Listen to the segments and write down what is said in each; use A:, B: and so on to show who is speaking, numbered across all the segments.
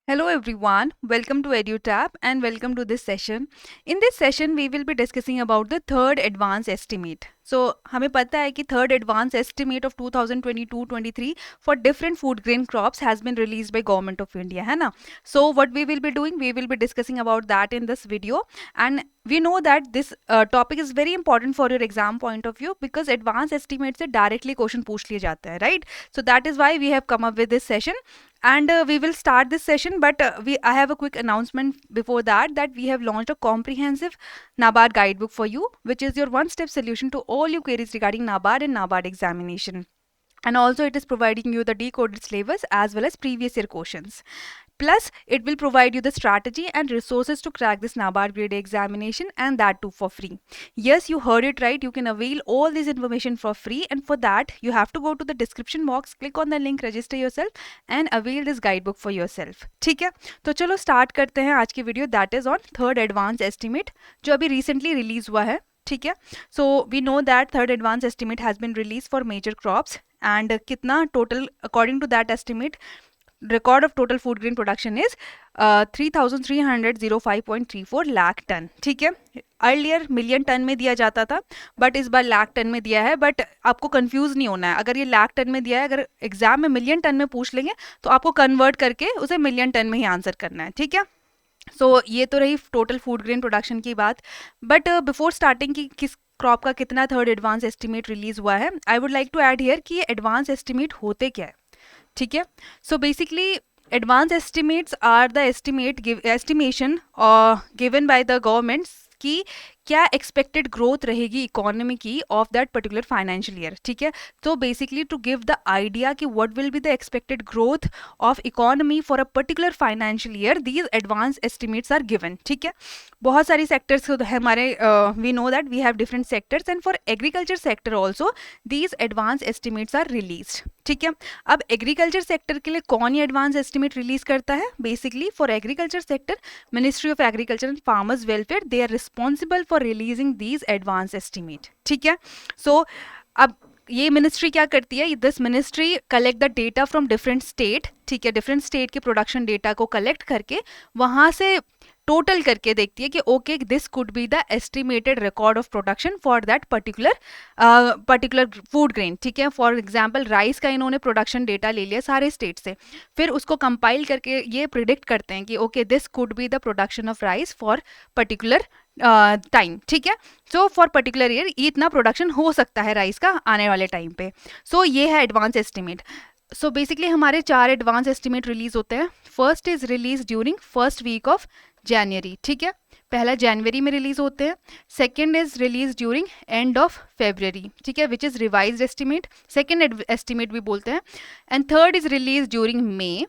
A: Hello everyone, welcome to EduTap and welcome to this session. In this session, we will be discussing about the third advance estimate. So, हमें पता है कि third advance estimate of 2022-23 for different food grain crops has been released by Government of India, है ना? So, what we will be doing, we will be discussing about that in this video, and we know that this topic is very important for your exam point of view because advance estimate से directly question पूछ लिए जाते हैं, right? So that is why we have come up with this session, and we will start this session, but I have a quick announcement before that we have launched a comprehensive NABARD guidebook for you, which is your one step solution to all your queries regarding NABARD and NABARD examination. And also it is providing you the decoded syllabus as well as previous year questions. Plus, it will provide you the strategy and resources to crack this NABARD grade A examination, and that too for free. Yes, you heard it right. You can avail all this information for free, and for that, you have to go to the description box, click on the link, register yourself, and avail this guidebook for yourself. ठीक है, तो चलो start करते हैं आज की video. That is on third advance estimate जो अभी रिसेंटली रिलीज हुआ है. ठीक है, so we know that third advance estimate has been release for major crops, and कितना total according to that estimate record of total food grain production is 3,305.34 lakh tonne. ठीक है, earlier million ton में दिया जाता था, बट इस बार lakh ton में दिया है. बट आपको कंफ्यूज नहीं होना है. अगर ये लाख टन में दिया है, अगर एग्जाम में मिलियन टन में पूछ लेंगे तो आपको कन्वर्ट करके उसे मिलियन टन में ही आंसर करना है. ठीक है, सो ये तो रही टोटल फूड ग्रेन प्रोडक्शन की बात. बट बिफोर स्टार्टिंग की किस क्रॉप का कितना थर्ड एडवांस एस्टिमेट रिलीज हुआ है, I would like to add here कि ये एडवांस एस्टिमेट होते क्या है. ठीक है, so basically advance estimates are the estimation given by the government कि क्या एक्सपेक्टेड ग्रोथ रहेगी इकोनॉमी की of that particular financial year. ठीक है, तो basically to give the idea कि what will be the expected growth of economy for a particular financial year, these advance estimates are given. ठीक है, बहुत सारी सेक्टर्स हमारे we know that we have different sectors, and for agriculture sector also these advance estimates are release. ठीक है, अब agriculture sector के लिए कौन ये एडवांस एस्टिमेट रिलीज करता है? Basically for agriculture sector, ministry of agriculture and farmers welfare, they are responsible for releasing these advance estimate. ठीक है, सो अब ये मिनिस्ट्री क्या करती है? This ministry collect the data from different state. ठीक है, डिफरेंट स्टेट के प्रोडक्शन डेटा को कलेक्ट करके वहां से टोटल करके देखती है कि okay this could be the estimated record of production for that particular food grain. ठीक है, फॉर एग्जांपल राइस का इन्होंने प्रोडक्शन डेटा ले लिया सारे स्टेट से, फिर उसको कंपाइल करके ये प्रिडिक्ट करते हैं कि okay this could be the production of rice for particular time. ठीक है, सो फॉर पर्टिकुलर ईयर इतना प्रोडक्शन हो सकता है राइस का आने वाले टाइम पे. सो ये है एडवांस एस्टिमेट. सो बेसिकली हमारे 4 एडवांस एस्टिमेट रिलीज होते हैं. First is release during first week of January. ठीक है, पहला जनवरी में रिलीज होते हैं. Second is release during end of February. ठीक है, which is revised estimate, second estimate भी बोलते हैं. And third is release during May,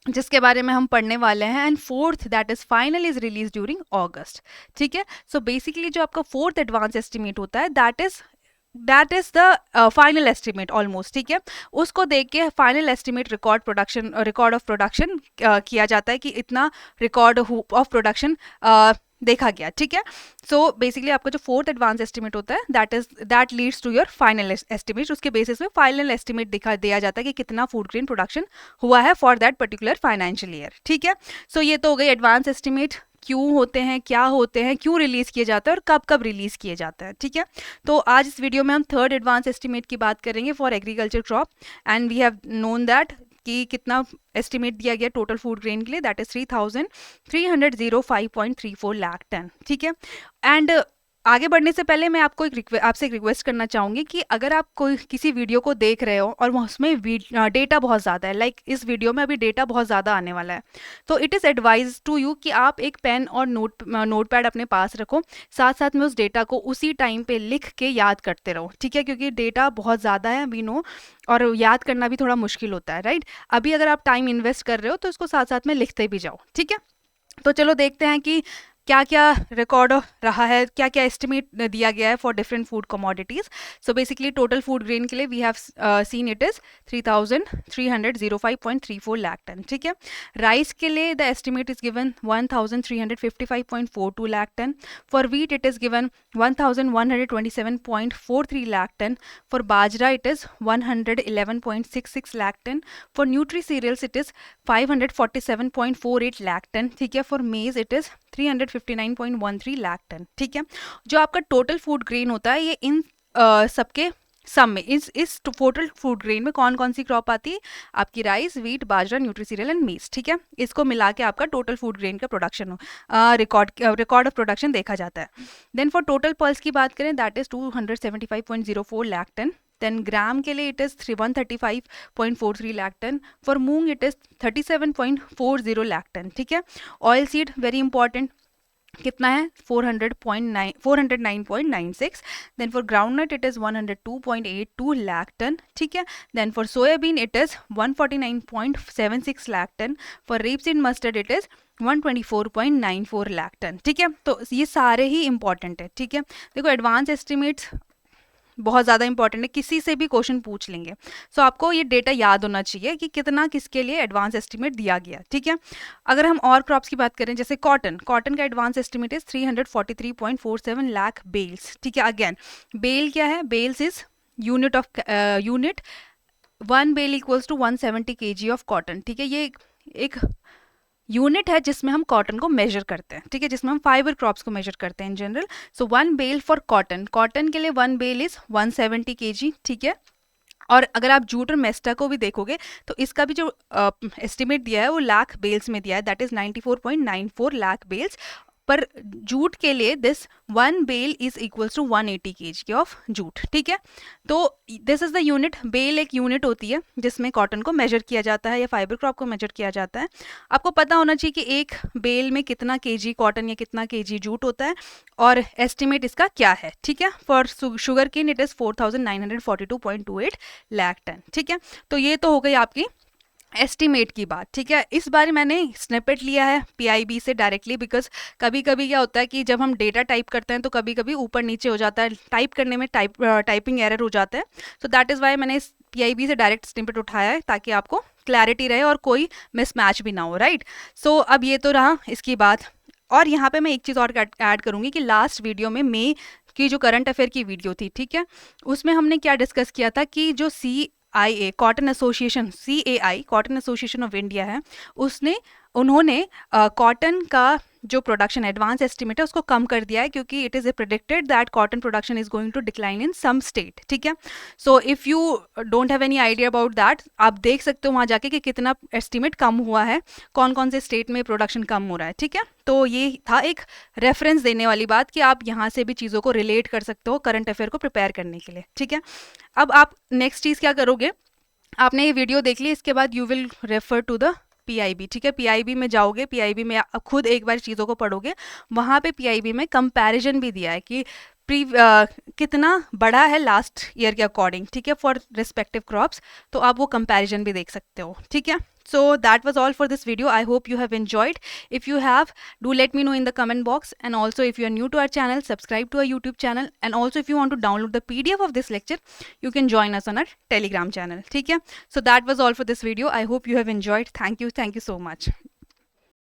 A: जिसके बारे में हम पढ़ने वाले हैं. And fourth that is final is release during August. ठीक है, सो बेसिकली जो आपका फोर्थ एडवांस एस्टिमेट होता है that is the final estimate almost. ठीक है, उसको देख के final estimate record of production किया जाता है कि इतना रिकॉर्ड ऑफ प्रोडक्शन देखा गया. ठीक है, सो बेसिकली आपका जो फोर्थ एडवांस एस्टिमेट होता है that leads to your final estimate. उसके बेसिस पे फाइनल एस्टिमेट दिया जाता है कि कितना फूड ग्रेन प्रोडक्शन हुआ है for that particular financial year. ठीक है, सो ये तो हो गई एडवांस एस्टिमेट. क्यों होते हैं, क्या होते हैं, क्यों रिलीज किए जाते हैं और कब कब रिलीज किए जाते हैं. ठीक है, तो आज इस वीडियो में हम थर्ड एडवांस एस्टिमेट की बात करेंगे for agriculture crop. And we have known that कि कितना एस्टिमेट दिया गया टोटल फूड ग्रेन के लिए, दैट इज 3,305.34 लाख टन. ठीक है, एंड आगे बढ़ने से पहले मैं आपको आपसे एक रिक्वेस्ट करना चाहूँगी कि अगर आप कोई किसी वीडियो को देख रहे हो और उसमें डेटा बहुत ज़्यादा है, लाइक इस वीडियो में अभी डेटा बहुत ज़्यादा आने वाला है, तो it is advise to you कि आप एक पेन और नोटपैड अपने पास रखो, साथ साथ में उस डेटा को उसी टाइम पे लिख के याद करते रहो. ठीक है, क्योंकि डेटा बहुत ज़्यादा है, वी नो, और याद करना भी थोड़ा मुश्किल होता है, राइट. अभी अगर आप टाइम इन्वेस्ट कर रहे हो तो उसको साथ साथ में लिखते भी जाओ. ठीक है, तो चलो देखते हैं कि क्या क्या रिकॉर्ड रहा है, क्या क्या एस्टिमेट दिया गया है for different food commodities. So basically total food grain के लिए we have seen it is 3,305.34 lakh tonne. ठीक है. राइस के लिए the estimate is given 1,355.42 lakh tonne. For wheat it is given 1,127.43 lakh tonne. For bajra it is 111.66 lakh ton. For nutri cereals it is 547.48 lakh ton. ठीक है. For maize it is 359.13 lakh ton. ठीक है. जो आपका टोटल फूड ग्रेन होता है ये इन सबके सम में इस टोटल फूड ग्रेन में कौन कौन सी क्रॉप आती है, आपकी rice, wheat, bajra, nutri serial and मेज. ठीक है. इसको मिला के आपका टोटल फूड ग्रेन का प्रोडक्शन रिकॉर्ड ऑफ प्रोडक्शन देखा जाता है. देन फॉर टोटल पल्स की बात करें that is 275.04 lakh tonne. Then gram के लिए it is 135.43 lakh tonne. For moong it is 37.40 lakh tonne. ठीक है. ऑयल सीड वेरी इंपॉर्टेंट, कितना है 409.96. Then for groundnut it is 102.82 lakh tonne. ठीक है. Then for soybean it is 149.76 lakh tonne. For rapeseed mustard it is 124.94 lakh tonne. ठीक है. तो ये सारे ही इंपॉर्टेंट है. ठीक है. देखो एडवांस एस्टिमेट्स बहुत ज़्यादा इंपॉर्टेंट है, किसी से भी क्वेश्चन पूछ लेंगे. सो आपको ये डेटा याद होना चाहिए कि कितना किसके लिए एडवांस एस्टिमेट दिया गया. ठीक है. अगर हम और क्रॉप्स की बात करें जैसे कॉटन का advance estimate is 343.47 lakh bales. ठीक है. अगेन बेल क्या है, bales is unit of unit. 1 bale equals to 170 kg of cotton. ठीक है. ये एक यूनिट है जिसमें हम कॉटन को मेजर करते हैं. ठीक है. जिसमें हम फाइबर क्रॉप्स को मेजर करते हैं in general. So 1 bale for cotton के लिए 1 बेल इज 170 kg. ठीक है. और अगर आप जूट और मेस्टा को भी देखोगे तो इसका भी जो एस्टिमेट दिया है वो लाख बेल्स में दिया है, दैट इज 94.94 लाख बेल्स. पर जूट के लिए this 1 bale is equals to 180 kg of jute. ठीक है. तो this is the unit. Bale एक यूनिट होती है जिसमें कॉटन को मेजर किया जाता है या फाइबर क्रॉप को मेजर किया जाता है. आपको पता होना चाहिए कि एक बेल में कितना kg कॉटन या कितना kg जूट होता है और एस्टिमेट इसका क्या है. ठीक है. For sugarcane it is 4,942.28 lakh tonne. ठीक है. तो ये तो हो गई आपकी एस्टिमेट की बात. ठीक है. इस बार मैंने स्निपेट लिया है पीआईबी से डायरेक्टली, बिकॉज कभी कभी क्या होता है कि जब हम डेटा टाइप करते हैं तो कभी कभी ऊपर नीचे हो जाता है, टाइप करने में टाइपिंग एरर हो जाता है. सो दैट इज़ वाई मैंने पीआईबी से डायरेक्ट स्निपेट उठाया है ताकि आपको क्लैरिटी रहे और कोई मिसमैच भी ना हो. राइट. सो अब ये तो रहा इसकी बात. और यहाँ पे मैं एक चीज़ और ऐड करूँगी कि लास्ट वीडियो में मई की जो करंट अफेयर की वीडियो थी, ठीक है, उसमें हमने क्या डिस्कस किया था कि जो CIA cotton association, CAI cotton association of India है, उन्होंने कॉटन का जो प्रोडक्शन एडवांस एस्टिमेट है उसको कम कर दिया है क्योंकि it is predicted that cotton production is going to decline in some state. ठीक है. So if you don't have any idea about that, आप देख सकते हो वहाँ जाके कि कितना एस्टिमेट कम हुआ है, कौन कौन से स्टेट में प्रोडक्शन कम हो रहा है. ठीक है. तो ये था एक रेफरेंस देने वाली बात कि आप यहाँ से भी चीज़ों को रिलेट कर सकते हो करंट अफेयर को प्रिपेयर करने के लिए. ठीक है. अब आप नेक्स्ट चीज़ क्या करोगे, आपने ये वीडियो देख ली, इसके बाद you will refer to the PIB. ठीक है. पीआईबी में जाओगे, पीआईबी में आप खुद एक बार चीज़ों को पढ़ोगे, वहाँ पे पीआईबी में कंपैरिजन भी दिया है कि कितना बड़ा है लास्ट ईयर के अकॉर्डिंग. ठीक है. फॉर रिस्पेक्टिव क्रॉप्स, तो आप वो कंपैरिजन भी देख सकते हो. ठीक है. So that was all for this video. I hope you have enjoyed. If you have, do let me know in the comment box. And also if you are new to our channel, subscribe to our YouTube channel. And also if you want to download the PDF of this lecture, you can join us on our Telegram channel. ठीक है. So that was all for this video. I hope you have enjoyed. Thank you so much.